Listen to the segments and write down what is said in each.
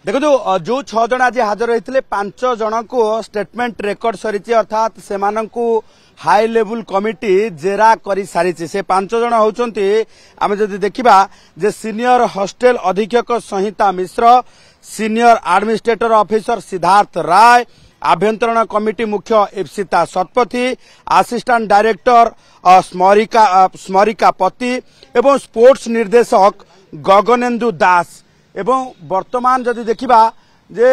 देखो जो 6 जन आज हाजर होते 5 जन को स्टेटमेंट रेकर्ड सरी अर्थात से हाई लेवल कमिटी जेरा कर सारी से 5 जन होती आम जदि देखा जे सीनियर हॉस्टल अधीक्षक संहिता मिश्र, सीनियर एडमिनिस्ट्रेटर ऑफिसर सिद्धार्थ राय, आभ्यंतरण कमिटी मुख्य इप्सिता शतपथी, असिस्टेंट डायरेक्टर स्मरिका पति एवं स्पोर्ट्स निर्देशक गगनेन्दु दास एवं वर्तमान जदि देखा जे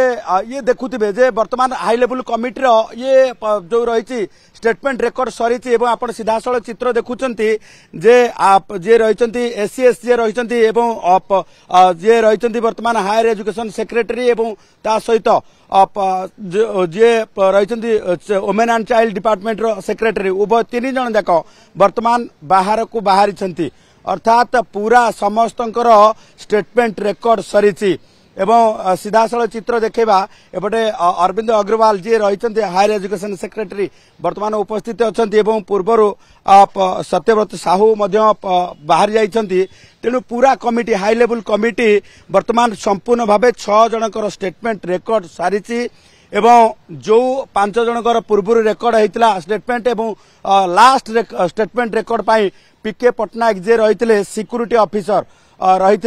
ये देखुथिबे जे वर्तमान हाई लेवल कमिटी ये जो रही स्टेटमेंट रेकर्ड सरी आपण सीधासल चित्र देखुचंती जे आप जे रही एससीएस जे रही जे रही वर्तमान हायर एजुकेशन सेक्रेटरी एवं ता सहित जे रही वुमेन एंड चाइल्ड डिपार्टमेंट रो सेक्रेटरी उभय 3 जन जाक वर्तमान बाहर को बाहरी अर्थात पूरा समस्तंकर स्टेटमेंट रेकर्ड सरी एवं सीधासल चित्र देखा एपटे अरविंद अग्रवाल जी रही हायर एजुकेशन सेक्रेटरी वर्तमान उपस्थित अच्छा पूर्वर सत्यव्रत साहू बाहरी जाइछंती तेणु पूरा कमिटी हाई लेवल कमिटी वर्तमान संपूर्ण भाव 6 जनकर स्टेटमेंट रेकर्ड सारी एवं जो 5 जनकर पूर्व रेकर्ड होता स्टेटमेंट एवं लास्ट स्टेटमेंट रेकर्ड पाई पीके पट्टनायक जे रही सिक्यूरीटी ऑफिसर रही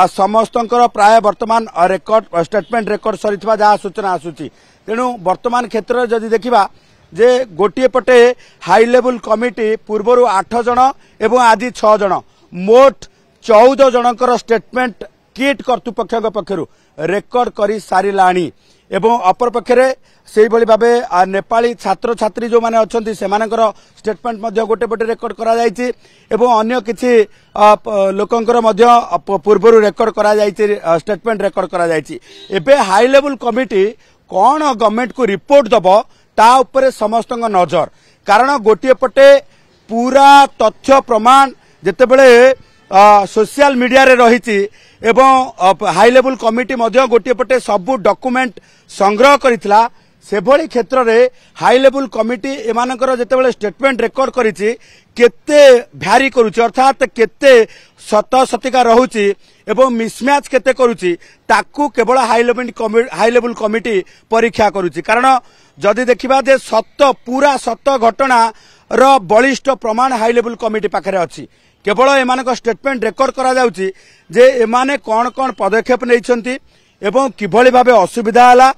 समस्तंकर प्राय वर्तमान रेकर्ड स्टेटमेंट रेकर्ड सरी जहाँ सूचना आसूची तेणु वर्तमान क्षेत्र जदि देखा जे गोटे पटे हाई लेवल कमिटी पूर्वर 8 जन एवं आज 6 जन मोट 14 जनकर स्टेटमेंट किट कर्तृपक्ष पक्षर रेकर्ड कर साराणी एवं अपर पक्षरे से भाव नेपाली छात्र छात्री जो माने अच्छी से स्टेटमेंट गोटे पटे रेकर्ड करा जायछि एवं अन्य किछि लोकंकर पूर्व रेकर्ड करा जायछि स्टेटमेंट रेकर्ड करा जायछि एबे हाई लेवल कमिटी कौन गवर्नमेंट को रिपोर्ट दबो ता उपरे समस्त नजर कारण गोटे पटे पूरा तथ्य प्रमाण जेतेबेले सोशल मीडिया रे रही एवं हाई लेवल कमिटी गोटे पटे सबू डॉक्यूमेंट संग्रह करितला से भली क्षेत्र रे हाई लेवल कमिटी एमानकर जेतेबेले स्टेटमेंट रेकर्ड करिछि केते भ्यारी करूछि अर्थात केते सत सतिका रहुछि एवं मिसमैच केते करूछि ताकू केवल हाई लेवल कमिटी परीक्षा करूछि कारण जदि देखिबा जे सत पूरा सत घटना रो बलिष्ठ प्रमाण हाई लेवल कमिटी पाखरे अछि केवल एमानक स्टेटमेंट रेकर्ड करा जाउछि जे एमाने कोन कोन पदक्षेप नैछंती एवं किभली भाबे असुविधा हला।